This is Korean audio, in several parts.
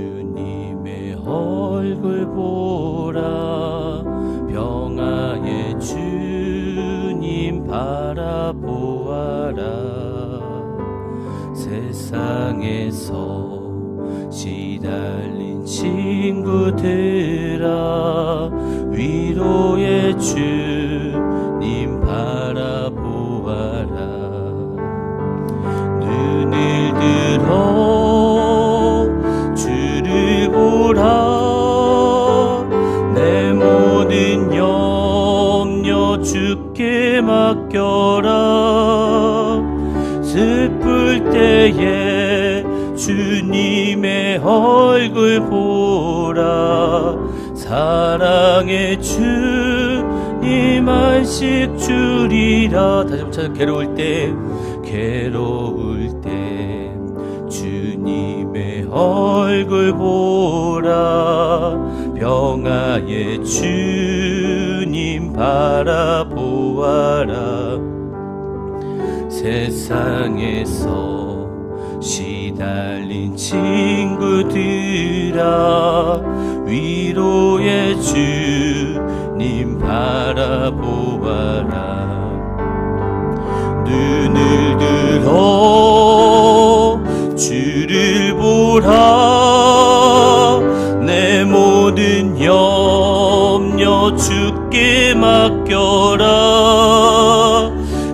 주님의 얼굴 보라. 평화의 주님 바라보아라. 세상에서 시달린 친구들아, 위로의 주님 바라보아라. 눈을 들어 주를 보라. 내 모든 염려 주께 맡겨라. 슬플 때에 주님의 얼굴 보라. 사랑의 주님 안식 주리라. 다시 한번 괴로울 때 주님의 얼굴 보라. 평화의 주님 바라보아라. 세상에서 시달린 친구들아, 위로의 주님 바라보아라. 눈을 들어 주를 보라. 내 모든 염려 주께 맡겨라.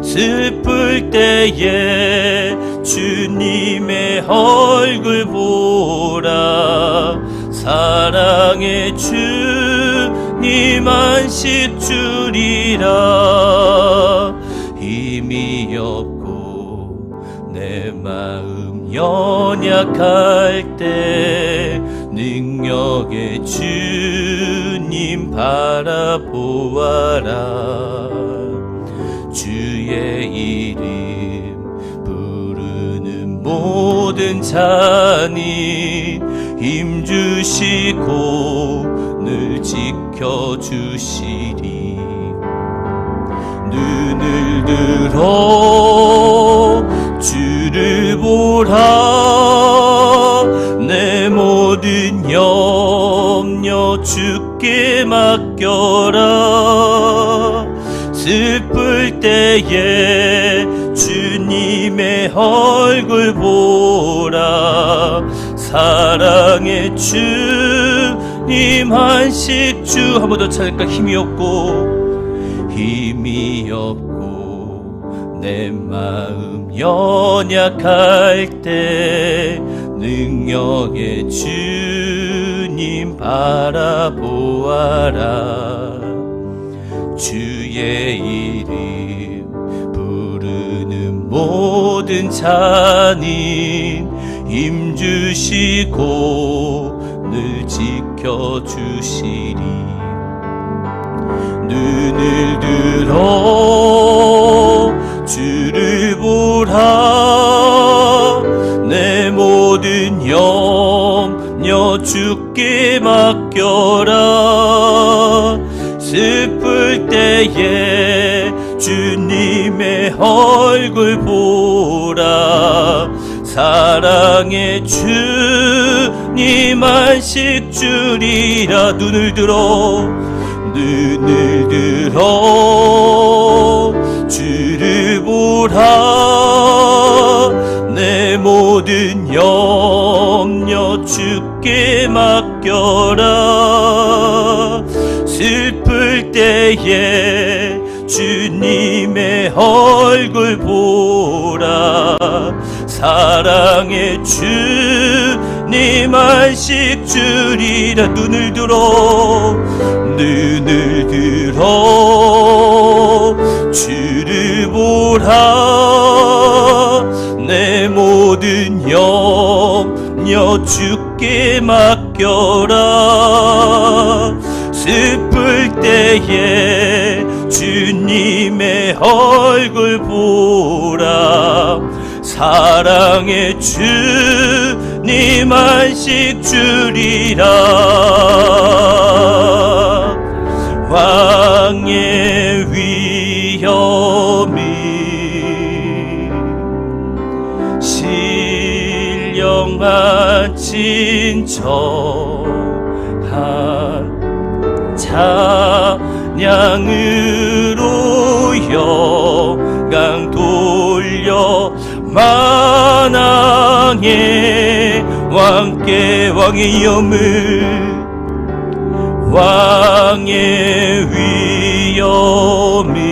슬플 때에 주님의 얼굴 보라. 사랑의 주님 안식 주리라. 힘이 없고 내 마음 연약할 때 능력의 주님 바라보아라. 주의 이름 부르는 모든 자니 힘주시고 늘 지켜주시리. 눈을 들어 주를 보라. 내 모든 염려 주께 맡겨라. 슬플 때에 주님의 얼굴 보라. 사랑의 주님 안식 주. 한 번 더 찾을까? 힘이 없고 내 마음 연약할 때 능력의 주님 바라보아라. 주의 이름 부르는 모든 자니 힘주시고 늘 지켜주시리. 눈을 들어 주를 보라. 내 모든 염려 주께 맡겨라. 슬플 때에 주님의 얼굴 보라. 사랑의 주님 안식 주리라. 눈을 들어 주를 보라. 내 모든 염려 주께 맡겨라. 슬플 때에 주님의 얼굴 보라. 사랑의 주님 안식 주리라. 눈을 들어 주를 보라. 내 모든 염려 주께 맡겨라. 슬플 때에 주님의 얼굴 보라. 사랑의 주님 안식 주리라. 왕의 위엄이 신령하지 진정한 찬양으로 영광 돌려 만왕의 왕께 왕의 염을 왕의 위엄이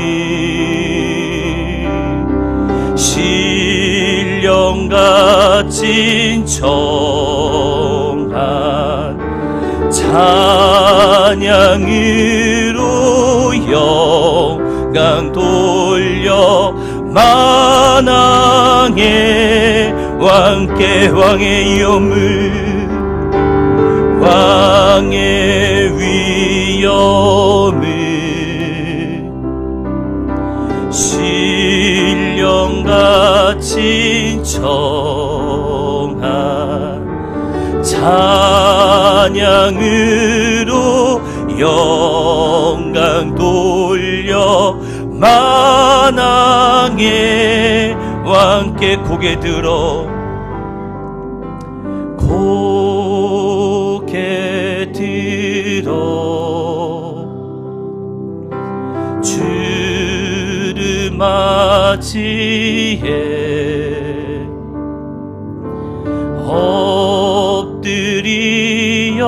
신령과 진정한 찬양으로 영광 돌려 만왕의 왕께 왕의 염을 왕의 위엄을 신령과 진정한 찬양으로 영광 돌려 만왕의 왕께 고개 들어 고개 들어 주를 맞이해 엎드리어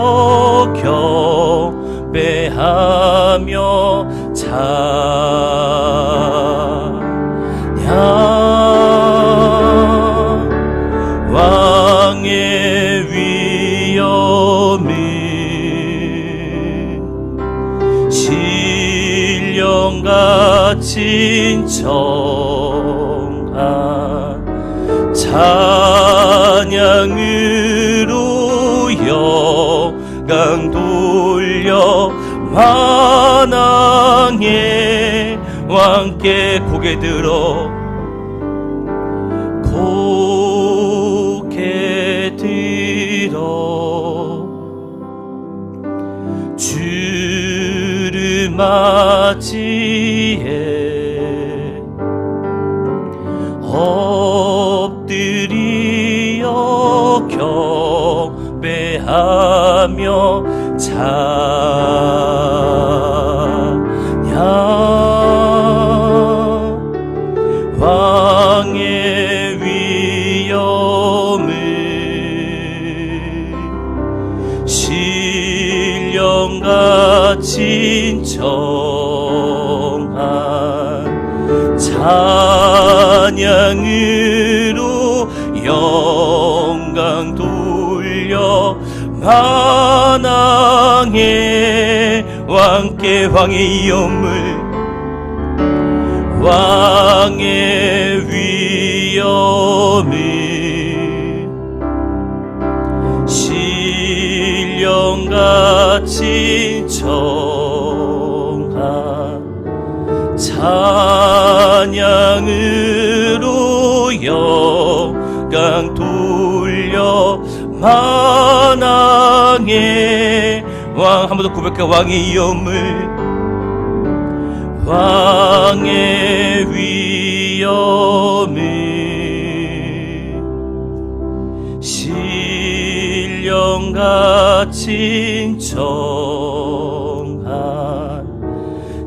경배하며 왕의 위엄을 신령과 진정한 찬양으로 영광 돌려 만왕의 왕께 고개 들어 고개 들어 주를 맞이해 엎드리어 경배하며 왕의 위엄을 신령과 진정한 찬양으로 영광 돌려 만왕의 왕께 왕의 염을 왕의 위엄을 신령과 진정한 찬양으로 영광 돌려 만왕의 왕 한 번 더 고백해 왕의 염을 왕의 위엄을 신령과 진정한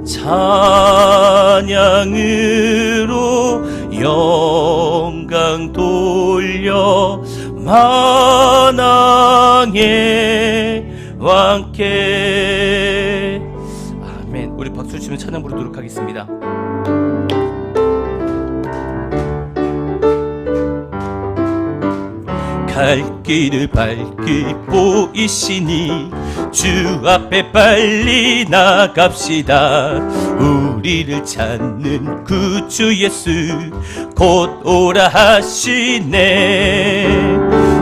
찬양으로 영광 돌려 만왕의 왕께 아멘. 우리 박수 치면 찬양 부르도록 하겠습니다. 갈 길을 밝히 보이시니 주 앞에 빨리 나갑시다. 우리를 찾는 구주 예수 곧 오라 하시네.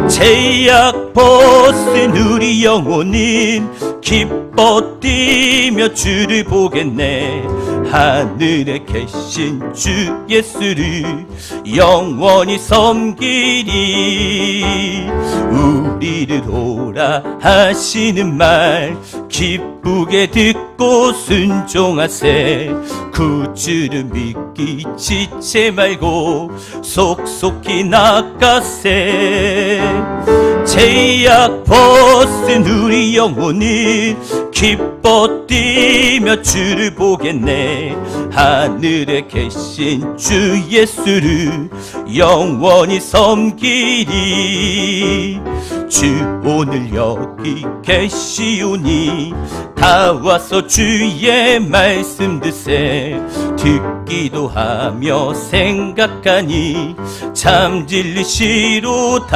죄악 벗은 우리 영혼은 기뻐 뛰며 주를 보겠네. 하늘에 계신 주 예수를 영원히 섬기리. 우리를 오라 하시는 말 기쁘게 듣고 순종하세. 구주를 믿기 지체 말고 속속히 나가세. 죄악 벗은 우리 영혼이 기뻐 뛰며 주를 보겠네. 하늘에 계신 주 예수를 영원히 섬기리. 주 오늘 여기 계시오니 다 와서 주의 말씀 듣세. 듣기도 하며 생각하니 참 진리시로다.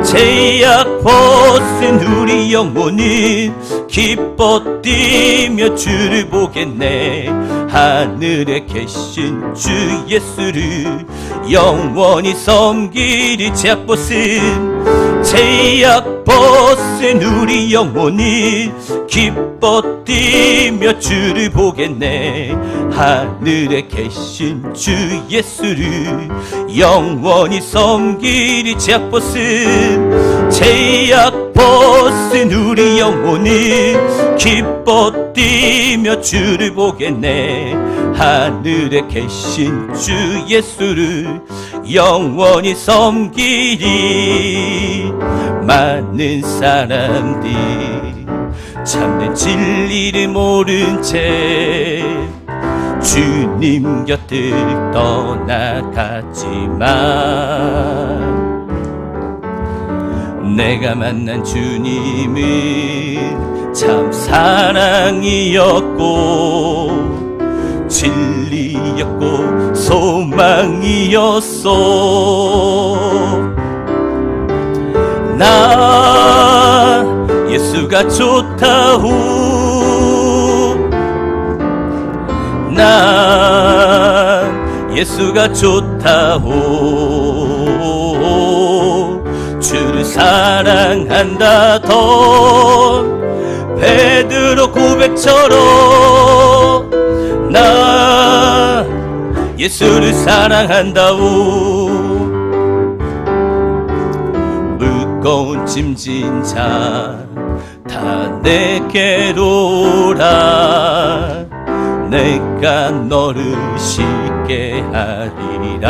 죄악 벗은 우리 영혼이 기뻐 뛰며 주를 보겠네. 하늘에 계신 주 예수를 영원히 섬기리. 죄악 벗은 우리 영혼이 기뻐 뛰며 주를 보겠네. 하늘에 계신 주 예수를 영원히 섬기리. 죄악 벗은 우리 영혼이 기뻐 뛰며 주를 보겠네. 하늘에 계신 주 예수를 영원히 섬기리. 많은 사람들이 참된 진리를 모른 채 주님 곁을 떠나갔지만 내가 만난 주님은 참 사랑이었고 진리였고 소망이었어. 나 예수가 좋다오. 난 예수가 좋다오. 주를 사랑한다던 베드로 고백처럼 나 예수를 사랑한다오. 무거운 짐진 자 다 내게로 오라. 내가 너를 쉽게 하리라.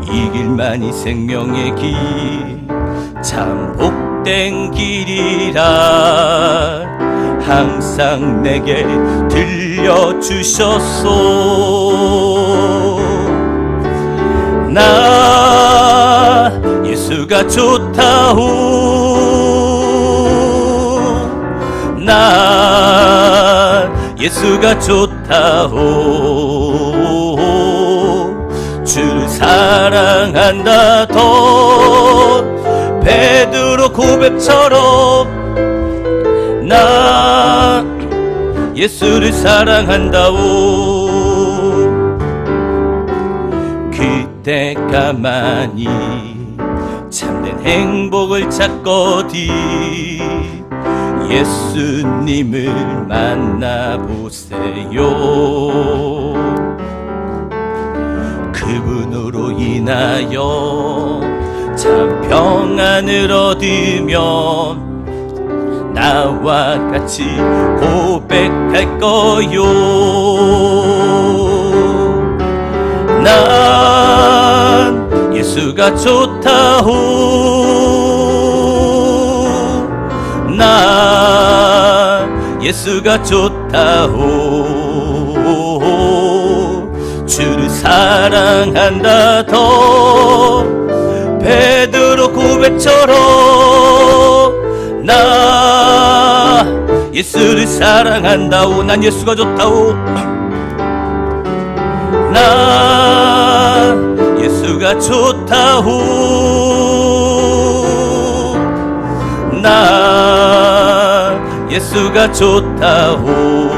이 길만이 생명의 길 참 복된 길이라 항상 내게 들려주셨소. 나 예수가 좋다오. 나 예수가 좋다오. 주를 사랑한다던 베드로 고백처럼 나 예수를 사랑한다오. 그때 가만히 참된 행복을 찾거디 예수님을 만나보세요. 그분으로 인하여 참 평안을 얻으면 나와 같이 고백할 거요. 난 예수가 좋다오. 난 예수가 좋다오. 주를 사랑한다던 베드로 고백처럼 나 예수를 사랑한다오. 난 예수가 좋다오. 난 예수가 좋다오. 난 예수가 좋다오.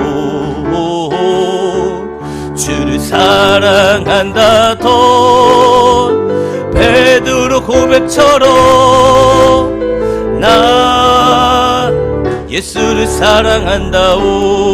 주를 사랑한다던 베드로 고백처럼 난 예수를 사랑한다오.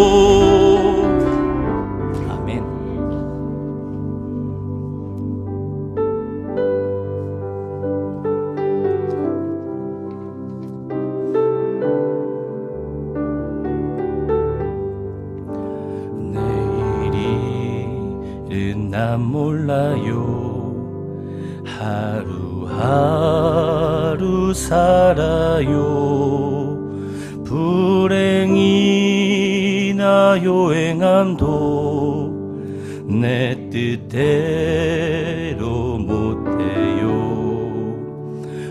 난 몰라요. 하루 살아요. 불행이나 요행함도 내 뜻대로 못해요.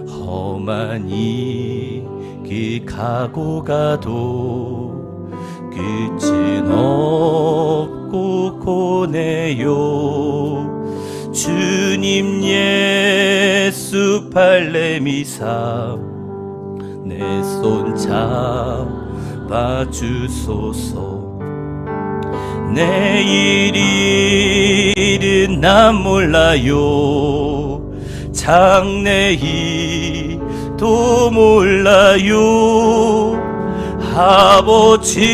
험한 이 길 가고 가도 끝은 없고 고네요. 주님 예수 발레미사 내 손 잡아주소서. 내일일은 난 몰라요. 장래일도 몰라요. 아버지여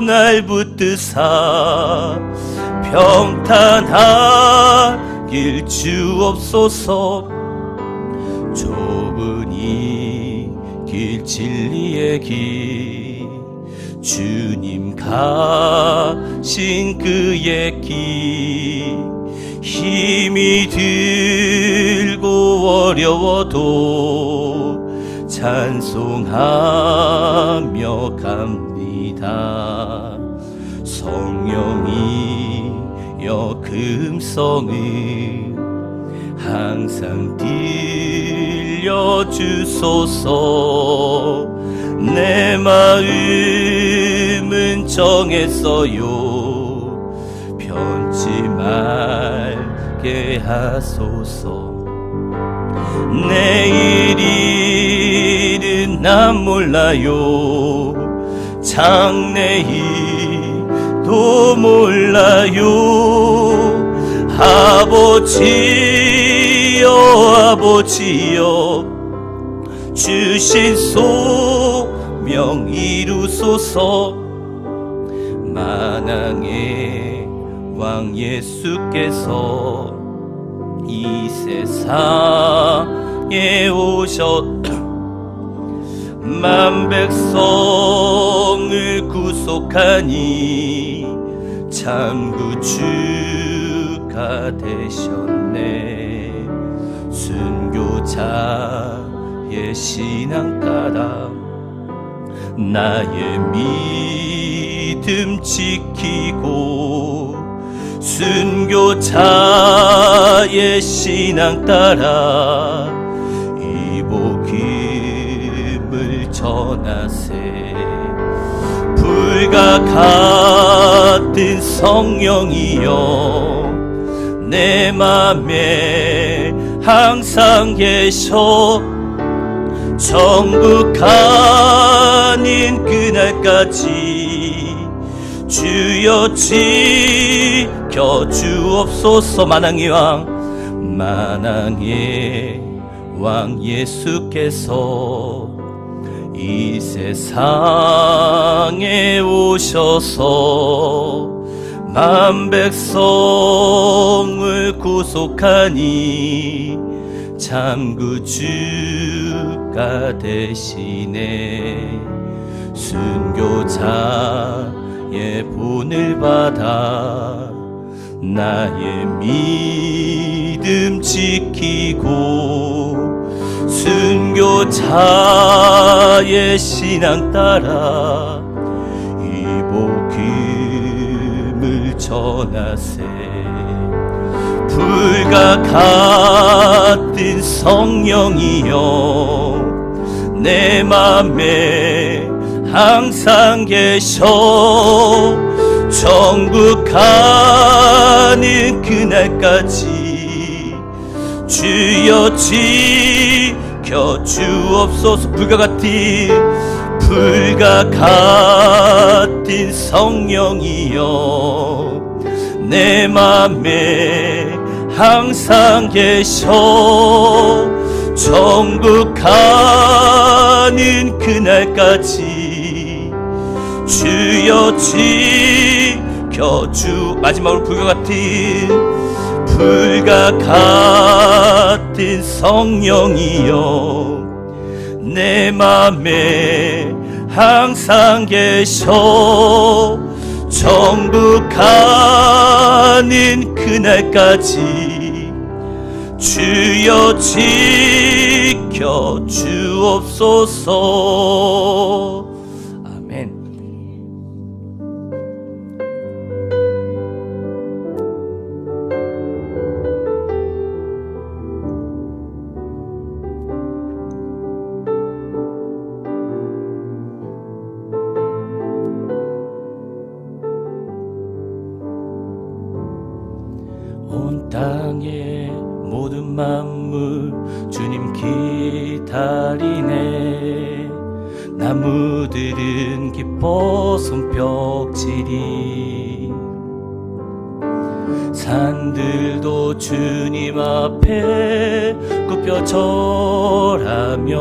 날 붙드사 평탄하길 주옵소서. 좁은 이 길 진리의 길 주님 가신 그의 길 힘이 들고 어려워도 찬송하며 갑니다. 성령이여 금성을 항상 들려주소서. 내 마음은 정했어요. 변치 말게 하소서. 내일일은 난 몰라요. 장래일도 몰라요. 아버지여 아버지여 주신 소명 이루소서. 만왕의 왕 예수께서 이 세상에 오셔 만 백성을 구속하니 참 구주가 되셨네. 순교자의 신앙 따라 나의 믿음 지키고 순교자의 신앙 따라 이 복음을 전하세. 불과 같은 성령이여 내 맘에 항상 계셔. 천국 가는 그날까지 주여 지켜 주옵소서. 만왕의 왕 예수께서 이 세상에 오셔서 만 백성을 구속하니 참 구주가 되시네. 순교자의 본을 받아 나의 믿음 지키고 순교자의 신앙 따라 이 복음을 전하세. 불과 같은 성령이여 내 맘에 항상 계셔. 천국 가는 그날까지 주여 지켜 주옵소서. 불과 같은 성령이여 내 맘에 항상 계셔. 천국 가는 그날까지 주여 지켜 주. 마지막으로 불과 같은 성령이여 내 맘에 항상 계셔. 천국 가는 그날까지 주여 지켜 지켜 주옵소서. 아멘. 온 땅의 모든 만물 주님 기다리네. 나무들은 기뻐 손뼉치리. 산들도 주님 앞에 굽혀 절하며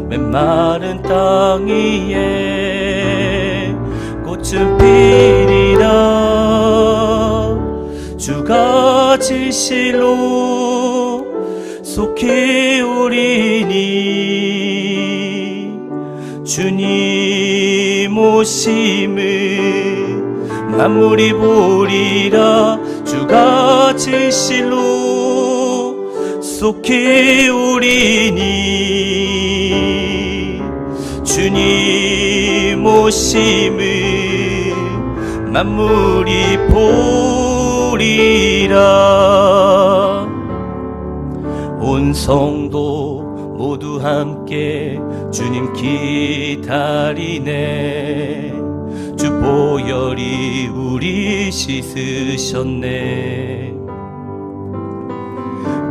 메마른 땅 위에 꽃은 피리라. 주가 진실로 속히 우리니 주님 오심을 만물이 보리라. 주가 진실로 속히 우리니 주님 오심을 만물이 보리라. 온 성도 모두 함께 주님 기다리네. 주 보혈이 우리 씻으셨네.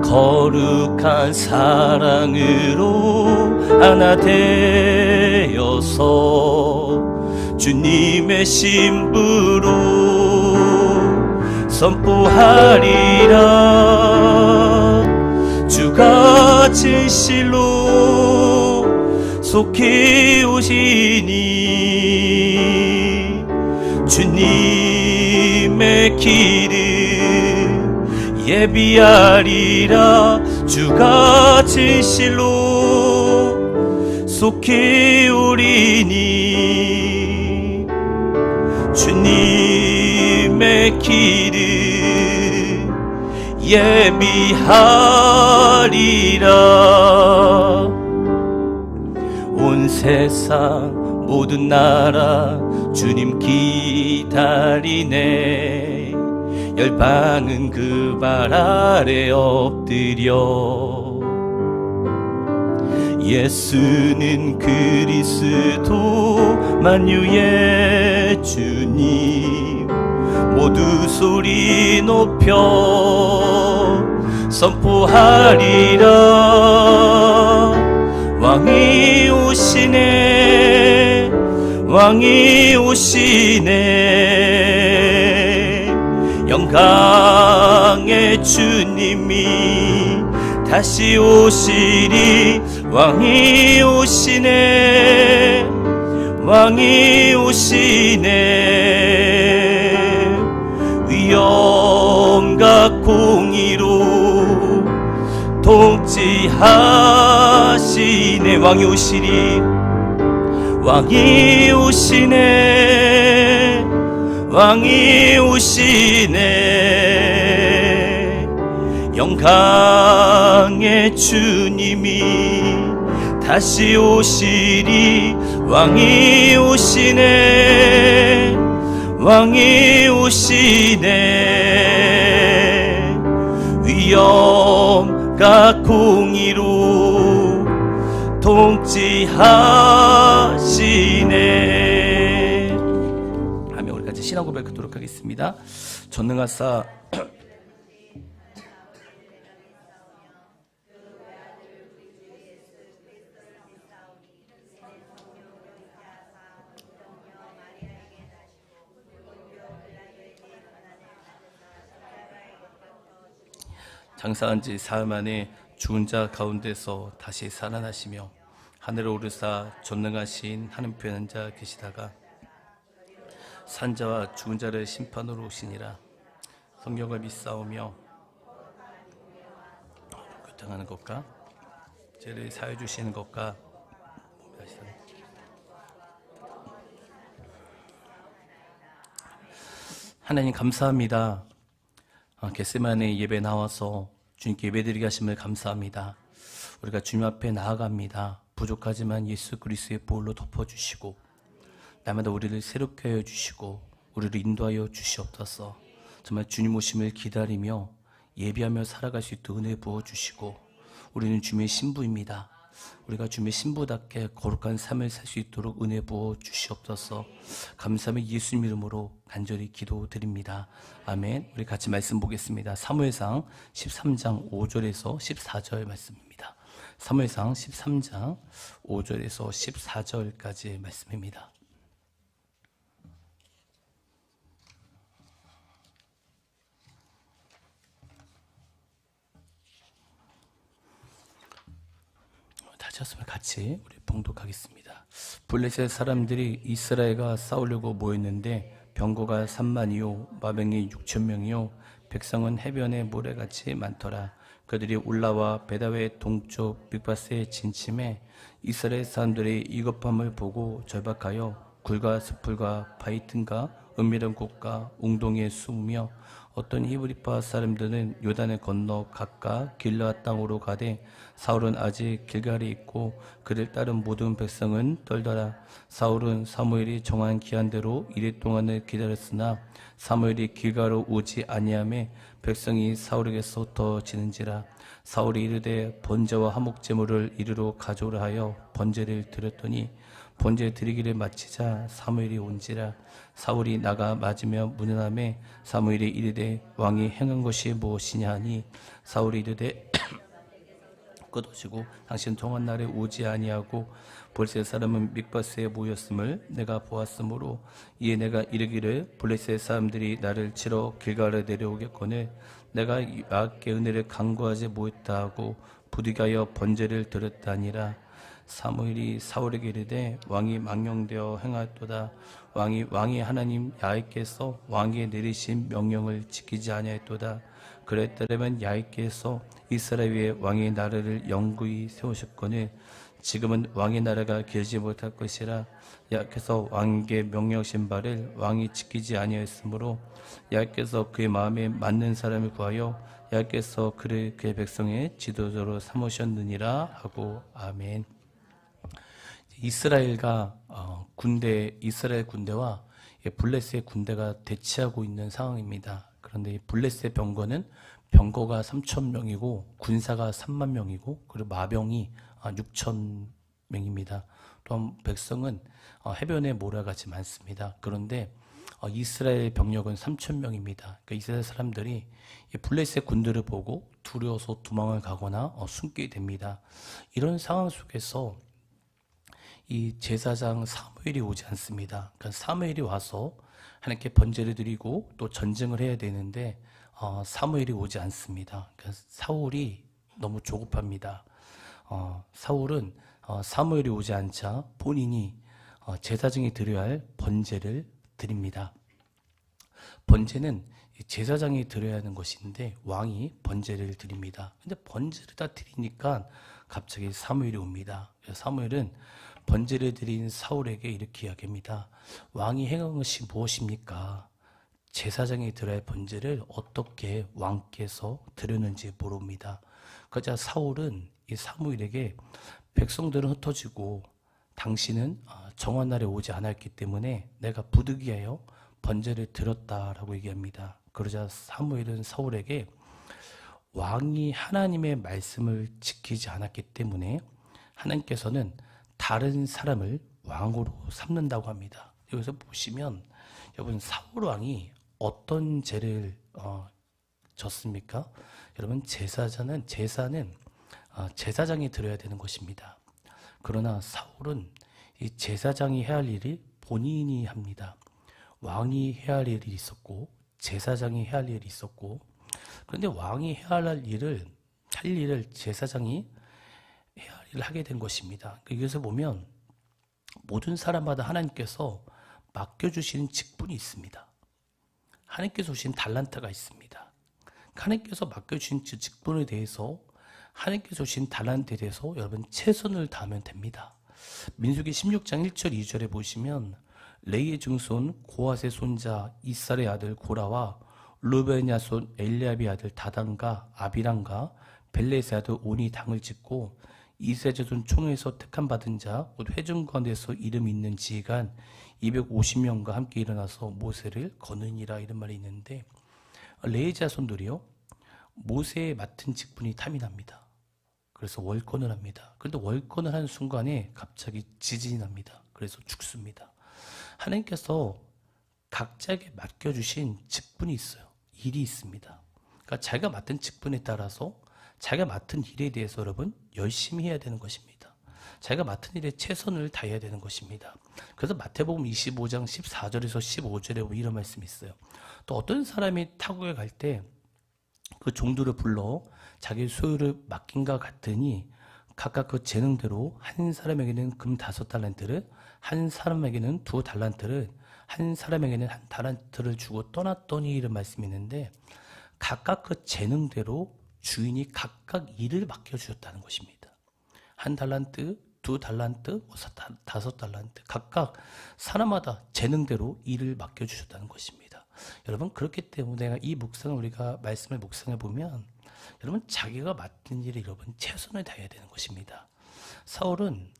거룩한 사랑으로 하나 되어서 주님의 신부로 선포하리라. 주가 진실로 속히 오시니 주님의 길을 예비하리라. 주가 진실로 속히 오리니 주님의 길을 예비하리라. 온 세상 모든 나라 주님 기다리네. 열방은 그 발 아래 엎드려 예수는 그리스도 만유의 주님 모두 소리 높여 선포하리라. 왕이 오시네 왕이 오시네. 영광의 주님이 다시 오시리. 왕이 오시네 왕이 오시네. 위엄과 공의로 통치하시네. 왕이 오시리. 왕이 오시네 왕이 오시네. 영광의 주님이 다시 오시리. 왕이 오시네 왕이 오시네. 위엄과 공의로 통치하시네. 하며 우리 같이 신앙 고백하도록 하겠습니다. 전능하사 장사한 지 사흘 만에 죽은 자 가운데서 다시 살아나시며 하늘에 오르사 전능하신 하늘 편한 자 계시다가 산자와 죽은 자를 심판으로 오시니라. 성경을 믿사오며 교통하는 것과 죄를 사해 주시는 것과 하나님 감사합니다. 겟세마네 예배 나와서 주님께 예배드리게 하심을 감사합니다. 우리가 주님 앞에 나아갑니다. 부족하지만 예수 그리스도의 보혈로 덮어주시고 날마다 우리를 새롭게 하여 주시고 우리를 인도하여 주시옵소서. 정말 주님 오심을 기다리며 예비하며 살아갈 수 있도록 은혜 부어주시고 우리는 주님의 신부입니다. 우리가 주님의 신부답게 거룩한 삶을 살 수 있도록 은혜 부어 주시옵소서. 감사하며 예수님 이름으로 간절히 기도드립니다. 아멘. 우리 같이 말씀 보겠습니다. 사무엘상 13장 5절에서 14절 말씀입니다. 사무엘상 13장 5절에서 14절까지의 말씀입니다. 다쳤으면 같이 우리 봉독하겠습니다. 블레셋 사람들이 이스라엘과 싸우려고 모였는데 병거가 3만이요 마병이 6,000명이요 백성은 해변에 모래같이 많더라. 그들이 올라와 베다웨 동쪽 믹바스에 진침해 이스라엘 사람들의 이급함을 보고 절박하여 굴과 숲풀과 바위 틈과 은밀한 곳과 웅덩이에 숨으며 어떤 히브리파 사람들은 요단을 건너 각각 길르앗 땅으로 가되 사울은 아직 길갈에 있고 그를 따른 모든 백성은 떨더라. 사울은 사무엘이 정한 기한대로 이래 동안을 기다렸으나 사무엘이 길갈로 오지 아니하매 백성이 사울에게서 지는지라. 사울이 이르되 번제와 화목제물을 이리로 가져오라 하여 번제를 드렸더니 번제 드리기를 마치자 사무엘이 온지라. 사울이 나가 맞으며 문안하매 사무엘이 이르되 왕이 행한 것이 무엇이냐 하니 사울이 이르되 끊어지고 당신 정한 날에 오지 아니하고 블레셋 사람은 믹바스에 모였음을 내가 보았으므로 이에 내가 이르기를 블레셋 사람들이 나를 치러 길갈에 내려오겠거늘 내가 여호와께 은혜를 간구하지 못했다 하고 부득이하여 번제를 드렸다니라. 사무엘이 사울에게 이르되 왕이 망령되어 행하였도다. 왕이 하나님 야훼께서 왕에게 내리신 명령을 지키지 아니하였도다. 그랬더라면 야훼께서 이스라엘 위에 왕의 나라를 영구히 세우셨거늘 지금은 왕의 나라가 길지 못할 것이라. 야훼께서 왕에게 명령하신 바를 왕이 지키지 아니하였으므로 야훼께서 그의 마음에 맞는 사람을 구하여 야훼께서 그를 그의 백성의 지도자로 삼으셨느니라 하고. 아멘. 이스라엘 군대와 블레셋 군대가 대치하고 있는 상황입니다. 그런데 블레셋 병거가 3,000명이고 군사가 3만 명이고 그리고 마병이 6,000명입니다. 또한 백성은 해변에 모래같이 많습니다. 그런데 이스라엘 병력은 3,000명입니다. 그러니까 이스라엘 사람들이 블레셋 군대를 보고 두려워서 도망을 가거나 숨게 됩니다. 이런 상황 속에서 이 제사장 사무엘이 오지 않습니다. 그러니까 사무엘이 와서 하나님께 번제를 드리고 또 전쟁을 해야 되는데 사무엘이 오지 않습니다. 그러니까 사울이 너무 조급합니다. 사울은 사무엘이 오지 않자 본인이 제사장이 드려야 할 번제를 드립니다. 번제는 제사장이 드려야 하는 것인데 왕이 번제를 드립니다. 근데 번제를 다 드리니까 갑자기 사무엘이 옵니다. 사무엘은 번제를 드린 사울에게 이렇게 이야기합니다. 왕이 행한 것이 무엇입니까? 제사장이 드려야 할 번제를 어떻게 왕께서 드렸는지 물습니다. 그러자 사울은 이 사무엘에게 백성들은 흩어지고 당신은 정한 날에 오지 않았기 때문에 내가 부득이하여 번제를 드렸다라고 얘기합니다. 그러자 사무엘은 사울에게 왕이 하나님의 말씀을 지키지 않았기 때문에 하나님께서는 다른 사람을 왕으로 삼는다고 합니다. 여기서 보시면 여러분 사울 왕이 어떤 죄를 졌습니까? 여러분 제사는 제사장이 드려야 되는 것입니다. 그러나 사울은 이 제사장이 해야 할 일이 본인이 합니다. 왕이 해야 할 일이 있었고 제사장이 해야 할 일이 있었고 그런데 왕이 해야 할 일을 제사장이 해야 할 일을 하게 된 것입니다. 여기서 보면 모든 사람마다 하나님께서 맡겨주시는 직분이 있습니다. 하나님께서 주신 달란트가 있습니다. 하나님께서 맡겨주신 직분에 대해서 하나님께서 주신 달란트에 대해서 여러분 최선을 다하면 됩니다. 민수기 16장 1절 2절에 보시면 레이의 증손 고핫의 손자 이살의 아들 고라와 르벤의 손 엘리압의 아들 다단과 아비람과 벨레스의 아들 온이 당을 짓고 이스라엘 자손 총회에서 택함받은 자, 곧 회중 가운데서 이름 있는 지휘관 250명과 함께 일어나서 모세를 거느니라 이런 말이 있는데, 레위 자손들이요 모세의 맡은 직분이 탐이 납니다. 그래서 월권을 합니다. 그런데 월권을 하는 순간에 갑자기 지진이 납니다. 그래서 죽습니다. 하나님께서 각자에게 맡겨주신 직분이 있어요. 일이 있습니다. 그러니까 자기가 맡은 직분에 따라서 자기가 맡은 일에 대해서 여러분 열심히 해야 되는 것입니다. 자기가 맡은 일에 최선을 다해야 되는 것입니다. 그래서 마태복음 25장 14절에서 15절에 보면 이런 말씀이 있어요. 또 어떤 사람이 타국에 갈 때 그 종들을 불러 자기 소유를 맡긴과 같으니 각각 그 재능대로 한 사람에게는 금 5달란트를, 한 사람에게는 2달란트를, 한 사람에게는 1달란트를 주고 떠났더니 이런 말씀이 있는데, 각각 그 재능대로 주인이 각각 일을 맡겨주셨다는 것입니다. 1달란트, 2달란트, 5달란트 각각 사람마다 재능대로 일을 맡겨주셨다는 것입니다. 여러분, 그렇기 때문에 이 묵상을 우리가 말씀을 묵상해 보면 여러분 자기가 맡은 일에 여러분 최선을 다해야 되는 것입니다. 사울은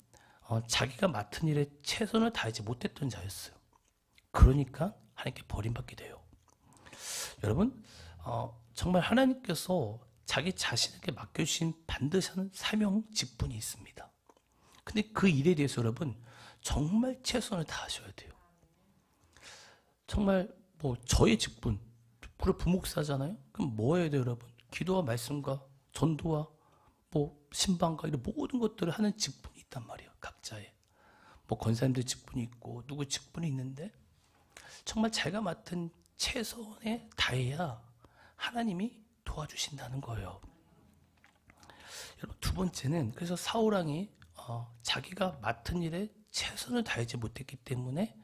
자기가 맡은 일에 최선을 다하지 못했던 자였어요. 그러니까 하나님께 버림받게 돼요. 여러분 정말 하나님께서 자기 자신에게 맡겨주신 반드시 하는 사명 직분이 있습니다. 근데 그 일에 대해서 여러분 정말 최선을 다하셔야 돼요. 정말 저의 직분, 그래 부목사잖아요. 그럼 뭐 해야 돼요, 여러분? 기도와 말씀과 전도와 신방과 이런 모든 것들을 하는 직분이 있단 말이에요. 각자의 권사님들 직분이 있고 누구 직분이 있는데 정말 자기가 맡은 최선에 다해야 하나님이 도와주신다는 거예요. 여러분, 두 번째는 그래서 사울 왕이 자기가 맡은 일에 최선을 다하지 못했기 때문에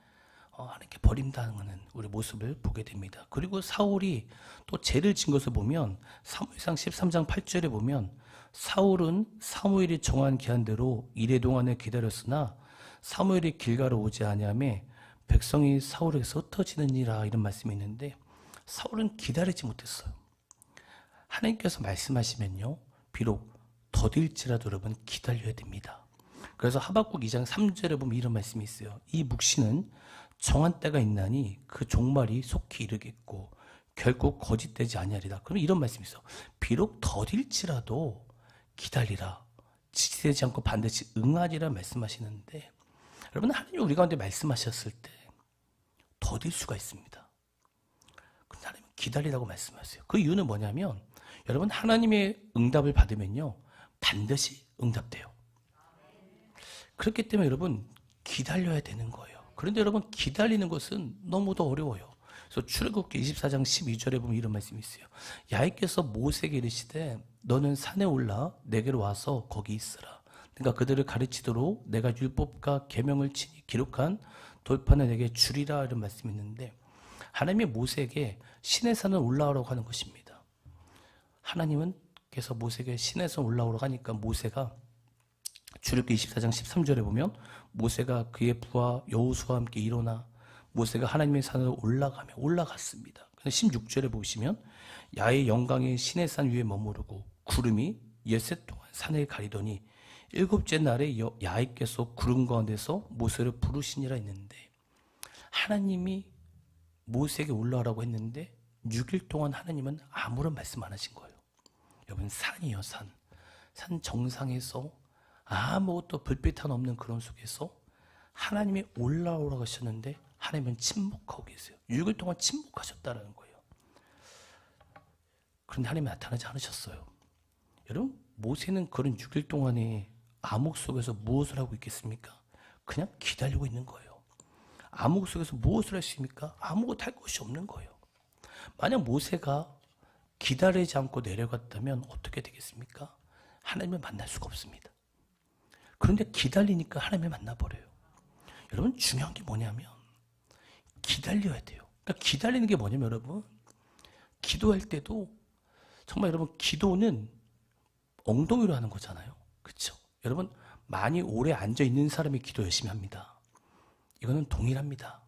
하나님께 버림당하는 우리 모습을 보게 됩니다. 그리고 사울이 또 죄를 진 것을 보면 사무엘상 13장 8절에 보면 사울은 사무엘이 정한 기한대로 이레 동안에 기다렸으나 사무엘이 길가로 오지 아니하며 백성이 사울에게서 흩어지느니라 이런 말씀이 있는데, 사울은 기다리지 못했어요. 하나님께서 말씀하시면요 비록 더딜지라도 여러분 기다려야 됩니다. 그래서 하박국 2장 3절에 보면 이런 말씀이 있어요. 이 묵시는 정한 때가 있나니 그 종말이 속히 이르겠고 결국 거짓되지 아니하리라. 그럼 이런 말씀이 있어요. 비록 더딜지라도 기다리라. 지체되지 않고 반드시 응하리라 말씀하시는데, 여러분 하나님이 우리 가운데 말씀하셨을 때 더딜 수가 있습니다. 근데 하나님은 기다리라고 말씀하세요. 그 이유는 뭐냐면 여러분 하나님의 응답을 받으면요 반드시 응답돼요. 그렇기 때문에 여러분 기다려야 되는 거예요. 그런데 여러분 기다리는 것은 너무도 어려워요. 그래서 출애굽기 24장 12절에 보면 이런 말씀이 있어요. 야훼께서 모세에게 이르시되 너는 산에 올라 내게로 와서 거기 있으라. 그러니까 그들을 가르치도록 내가 율법과 계명을 친히 기록한 돌판을 내게 주리라 이런 말씀이 있는데, 하나님이 모세에게 시내산을 올라오라고 하는 것입니다. 하나님은께서 모세에게 시내산 올라오라고 하니까 모세가 출애굽기 24장 13절에 보면 모세가 그의 부하 여호수아와 함께 일어나 모세가 하나님의 산으로 올라갔습니다. 16절에 보시면 야훼의 영광이 시내산 위에 머무르고 구름이 엿새 동안 산을 가리더니 일곱째 날에 야훼께서 구름 가운데서 모세를 부르시니라 했는데, 하나님이 모세에게 올라오라고 했는데 6일 동안 하나님은 아무런 말씀 안 하신 거예요. 여러분 산이요 산 정상에서 아무것도 불빛 하나 없는 그런 속에서 하나님이 올라오라고 하셨는데 하나님은 침묵하고 계세요. 6일 동안 침묵하셨다는 거예요. 그런데 하나님이 나타나지 않으셨어요. 여러분 모세는 그런 6일 동안에 암흑 속에서 무엇을 하고 있겠습니까? 그냥 기다리고 있는 거예요. 암흑 속에서 무엇을 할 수 있습니까? 아무것도 할 것이 없는 거예요. 만약 모세가 기다리지 않고 내려갔다면 어떻게 되겠습니까? 하나님을 만날 수가 없습니다. 그런데 기다리니까 하나님을 만나버려요. 여러분 중요한 게 뭐냐면 기다려야 돼요. 그러니까 기다리는 게 뭐냐면 여러분 기도할 때도 정말 여러분 기도는 엉덩이로 하는 거잖아요. 그렇죠? 여러분 많이 오래 앉아있는 사람이 기도 열심히 합니다. 이거는 동일합니다.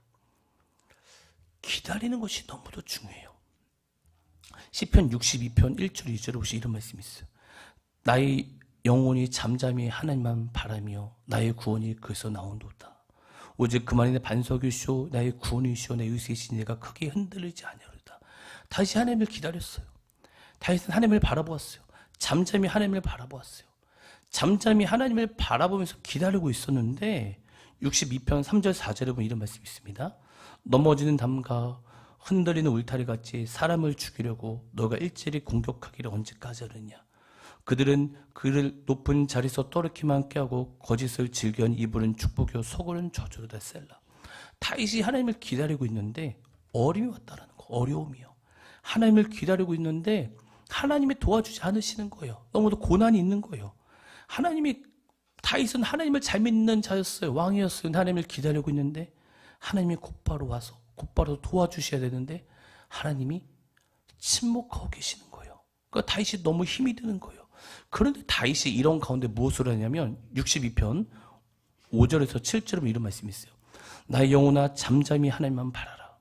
기다리는 것이 너무도 중요해요. 시편 62편 1절 2절에 혹시 이런 말씀이 있어요. 나의 영혼이 잠잠히 하나님만 바라며 나의 구원이 그에서 나온도다. 오직 그만이 반석이시오 나의 구원이시오 내 의지이시니 내가 크게 흔들리지 아니하리로다. 다시 하나님을 기다렸어요. 다윗은 하나님을 바라보았어요. 잠잠히 하나님을 바라보았어요. 잠잠히 하나님을 바라보면서 기다리고 있었는데 62편 3절 4절에 보면 이런 말씀이 있습니다. 넘어지는 담과 흔들리는 울타리같이 사람을 죽이려고 너가 일제히 공격하기를 언제까지 하느냐. 그들은 그를 높은 자리에서 떠르기만 함께 하고 거짓을 즐겨한 입으로는 축복이요 속으로는 저주로다. 셀라. 다윗이 하나님을 기다리고 있는데 어려움이 왔다라는 거. 어려움이요. 하나님을 기다리고 있는데 하나님이 도와주지 않으시는 거예요. 너무도 고난이 있는 거예요. 다윗은 하나님을 잘 믿는 자였어요. 왕이었어요. 하나님을 기다리고 있는데 하나님이 곧바로 와서 곧바로 도와주셔야 되는데 하나님이 침묵하고 계시는 거예요. 그러니까 다윗이 너무 힘이 드는 거예요. 그런데 다윗이 이런 가운데 무엇을 하냐면 62편 5절에서 7절에 이런 말씀이 있어요. 나의 영혼아 잠잠히 하나님만 바라라.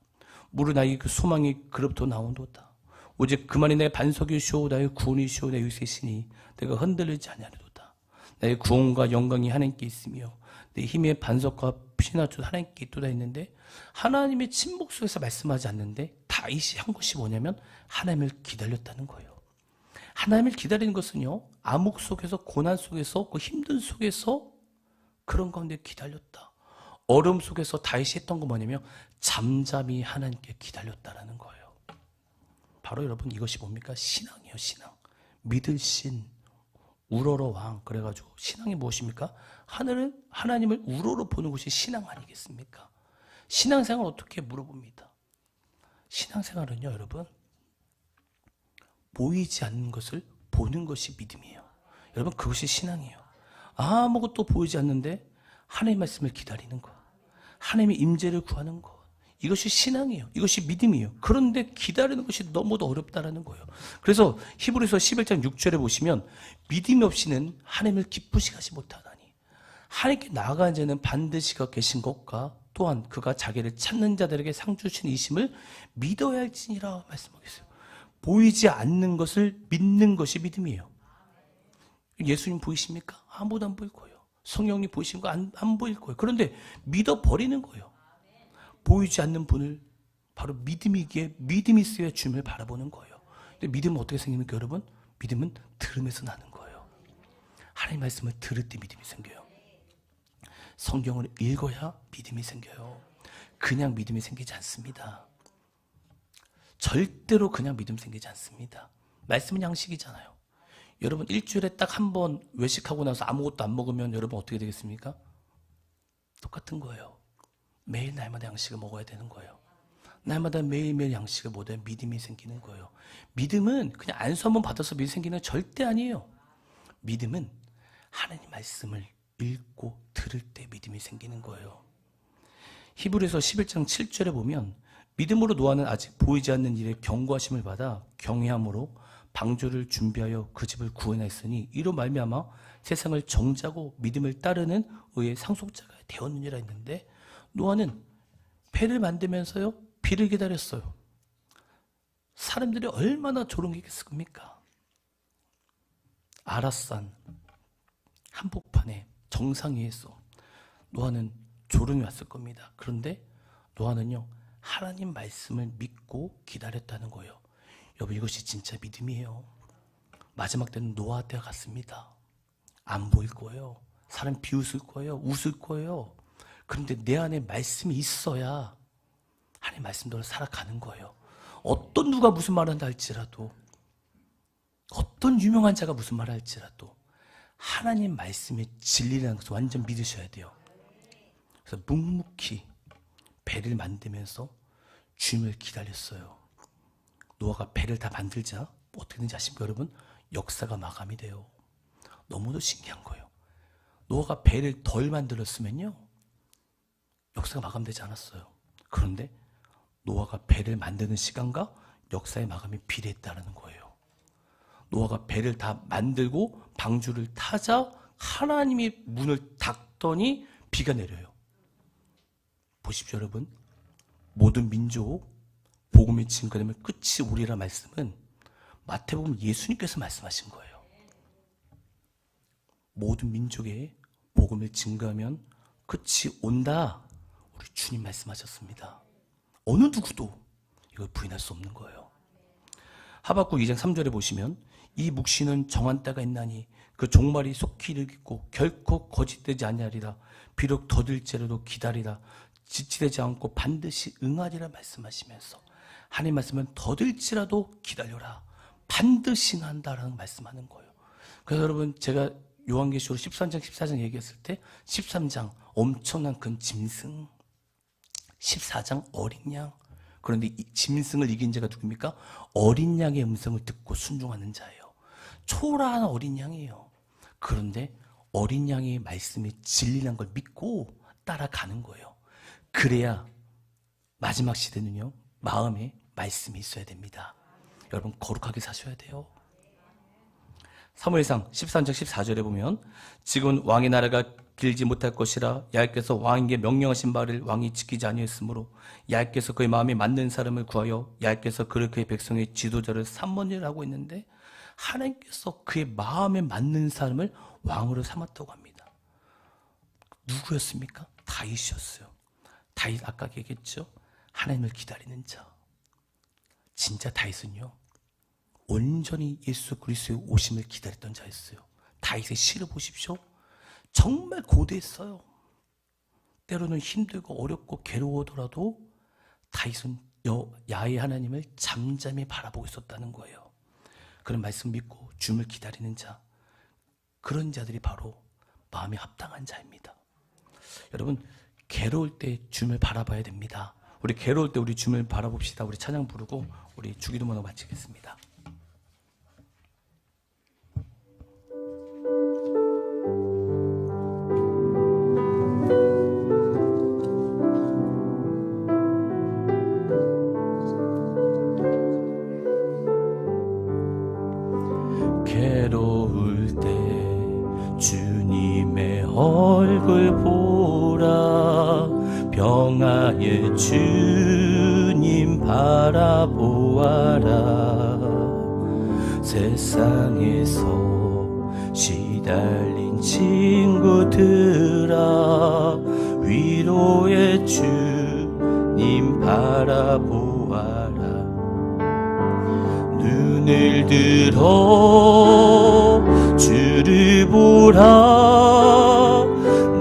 무릇 나의 그 소망이 그로부터 나온도다. 오직 그만이 내 반석이시오 나의 구원이시오 내 유세시니 내가 흔들리지 아니하리로다. 나의 구원과 영광이 하나님께 있으며 내 힘의 반석과 피난처도 하나님께 있도다 했는데 하나님의 침묵 속에서 말씀하지 않는데 다윗이 한 것이 뭐냐면 하나님을 기다렸다는 거예요. 하나님을 기다리는 것은요, 암흑 속에서 고난 속에서 그 힘든 속에서 그런 가운데 기다렸다. 어려움 속에서 다윗이 했던 거 뭐냐면 잠잠히 하나님께 기다렸다라는 거예요. 바로 여러분 이것이 뭡니까? 신앙이에요. 신앙. 믿을 신, 우러러 왕. 그래가지고 신앙이 무엇입니까? 하나님을 우러러 보는 것이 신앙 아니겠습니까? 신앙생활 어떻게 물어봅니다. 신앙생활은요 여러분 보이지 않는 것을 보는 것이 믿음이에요. 여러분 그것이 신앙이에요. 아무것도 보이지 않는데 하나님의 말씀을 기다리는 것, 하나님의 임재를 구하는 것, 이것이 신앙이에요. 이것이 믿음이에요. 그런데 기다리는 것이 너무도 어렵다라는 거예요. 그래서 히브리서 11장 6절에 보시면 믿음이 없이는 하나님을 기쁘시게 하지 못하다니 하나님께 나아가는 자는 반드시 그가 계신 것과 또한 그가 자기를 찾는 자들에게 상 주신 이심을 믿어야 할지니라 말씀하겠어요. 보이지 않는 것을 믿는 것이 믿음이에요. 예수님 보이십니까? 아무도 안 보일 거예요. 성령님 보이신 거 안 보일 거예요. 그런데 믿어버리는 거예요. 보이지 않는 분을 바로 믿음이기에 믿음이 있어야 주님을 바라보는 거예요. 근데 믿음은 어떻게 생깁니까 여러분? 믿음은 들음에서 나는 거예요. 하나님 말씀을 들을 때 믿음이 생겨요. 성경을 읽어야 믿음이 생겨요. 그냥 믿음이 생기지 않습니다. 절대로 그냥 믿음 생기지 않습니다. 말씀은 양식이잖아요. 여러분 일주일에 딱 한 번 외식하고 나서 아무것도 안 먹으면 여러분 어떻게 되겠습니까? 똑같은 거예요. 매일 날마다 양식을 먹어야 되는 거예요. 날마다 매일매일 양식을 먹어야 믿음이 생기는 거예요. 믿음은 그냥 안수 한번 받아서 믿음이 생기는 건 절대 아니에요. 믿음은 하나님 말씀을 읽고 들을 때 믿음이 생기는 거예요. 히브리서 11장 7절에 보면 믿음으로 노아는 아직 보이지 않는 일에 경고하심을 받아 경외함으로 방주를 준비하여 그 집을 구원하였으니 이로 말미암아 세상을 정죄하고 믿음을 따르는 의의 상속자가 되었느니라 했는데 노아는 배를 만들면서요 비를 기다렸어요. 사람들이 얼마나 조롱했겠습니까? 아라산 한복판에 정상위에서 노아는 조롱이 왔을 겁니다. 그런데 노아는요 하나님 말씀을 믿고 기다렸다는 거예요. 여러분 이것이 진짜 믿음이에요. 마지막 때는 노아 때와 같습니다. 안 보일 거예요. 사람 비웃을 거예요. 웃을 거예요. 그런데 내 안에 말씀이 있어야 하나님 말씀대로 살아가는 거예요. 어떤 누가 무슨 말을 한다 할지라도 어떤 유명한 자가 무슨 말을 할지라도 하나님 말씀의 진리라는 것을 완전 믿으셔야 돼요. 그래서 묵묵히 배를 만들면서 주님을 기다렸어요. 노아가 배를 다 만들자 어떻게 되는지 아십니까 여러분? 역사가 마감이 돼요. 너무도 신기한 거예요. 노아가 배를 덜 만들었으면요 역사가 마감되지 않았어요. 그런데 노아가 배를 만드는 시간과 역사의 마감이 비례했다는 거예요. 노아가 배를 다 만들고 방주를 타자 하나님이 문을 닫더니 비가 내려요. 보십시오 여러분. 모든 민족 복음이 증거되면 끝이 오리라 말씀은 마태복음 예수님께서 말씀하신 거예요. 모든 민족에 복음을 증거하면 끝이 온다. 우리 주님 말씀하셨습니다. 어느 누구도 이걸 부인할 수 없는 거예요. 하박국 2장 3절에 보시면 이 묵시는 정한 때가 있나니 그 종말이 속히 이르겠고 결코 거짓되지 아니하리라. 비록 더딜지라도 기다리라. 지체되지 않고 반드시 응하리라 말씀하시면서 하나님 말씀은 더딜지라도 기다려라. 반드시 응한다라는 말씀하는 거예요. 그래서 여러분 제가 요한계시록 13장 14장 얘기했을 때 13장 엄청난 큰 짐승, 14장 어린 양. 그런데 이 짐승을 이긴 자가 누굽니까? 어린 양의 음성을 듣고 순종하는 자예요. 초라한 어린 양이에요. 그런데 어린 양의 말씀이 진리란 걸 믿고 따라가는 거예요. 그래야 마지막 시대는요, 마음에 말씀이 있어야 됩니다. 여러분 거룩하게 사셔야 돼요. 사무엘상 13장 14절에 보면 지금은 왕의 나라가 길지 못할 것이라 야훼께서 왕에게 명령하신 바를 왕이 지키지 아니했으므로 야훼께서 그의 마음에 맞는 사람을 구하여 야훼께서 그를 그의 백성의 지도자를 삼으리라 하고 있는데 하나님께서 그의 마음에 맞는 사람을 왕으로 삼았다고 합니다. 누구였습니까? 다윗이었어요. 다윗 아까 얘기했죠. 하나님을 기다리는 자. 진짜 다윗은요, 온전히 예수 그리스도의 오심을 기다렸던 자였어요. 다윗의 시를 보십시오. 정말 고대했어요. 때로는 힘들고 어렵고 괴로워더라도 다윗은 야훼 하나님을 잠잠히 바라보고 있었다는 거예요. 그런 말씀 믿고 주님을 기다리는 자, 그런 자들이 바로 마음에 합당한 자입니다. 여러분 괴로울 때 주님을 바라봐야 됩니다. 우리 괴로울 때 우리 주님을 바라봅시다. 우리 찬양 부르고 우리 주기도문하고 마치겠습니다. 괴로울 때 주님의 얼굴 보라. 평화의 주님 바라보아라. 세상에서 시달린 친구들아, 위로의 주님 바라보아라. 눈을 들어 주를 보라.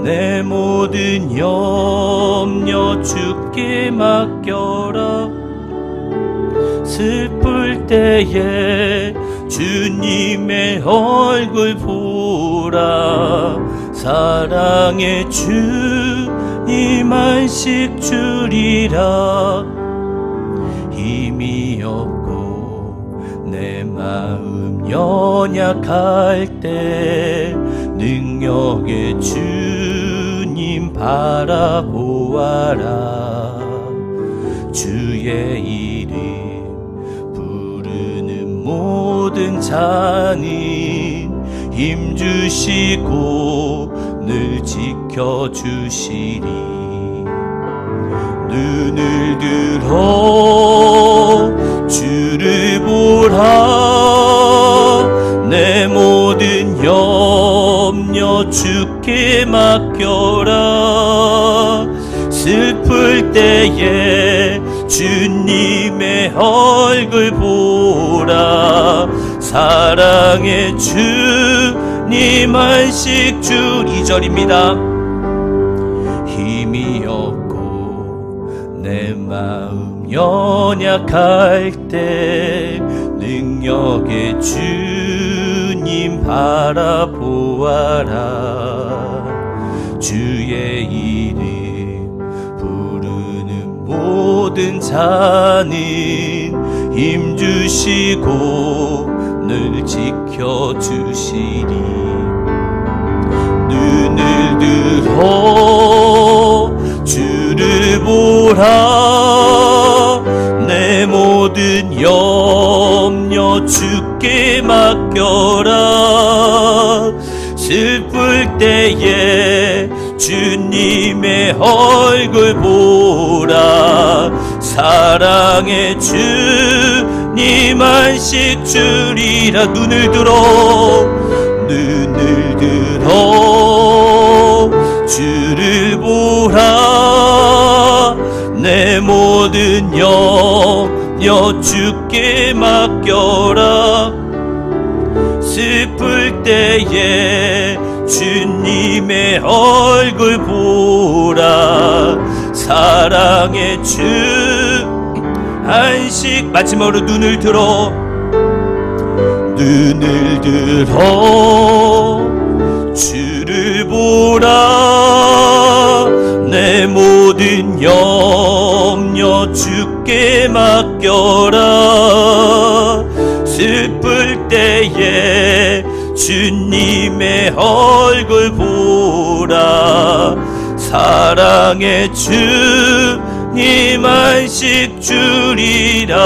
내 모든 염려 주께 맡겨라. 슬플 때에 주님의 얼굴 보라. 사랑의 주님 안식 주리라. 힘이 없고 내 마음 연약할 때 능력의 주님 바라보아라. 주의 이름 부르는 모든 자는 힘주시고 늘 지켜주시리. 눈을 들어 주를 보라. 내 모든 염려 주께 맡겨라. 슬플 때에 주님의 얼굴 보라. 사랑의 주님 안식 주. 2절입니다. 힘이 없고 내 마음 연약할 때 능력의 주님 바라보아라. 주의 이름 부르는 모든 자는 힘주시고 늘 지켜주시리. 눈을 들어 주를 보라. 내 모든 염려 주께 맡겨라. 슬플 때에 주님의 얼굴 보라. 사랑의 주님 안식 주리라. 눈을 들어 눈을 들어 주를 보라. 내 모든 염려 주께 맡겨라. 슬플 때에 주님의 얼굴 보라. 사랑의 주 안식. 마지막으로 눈을 들어 주를 보라. 내 모든 염려 주께 맡겨라. 슬플 때에 주님의 얼굴 보라. 사랑의 주님 안식 주리라.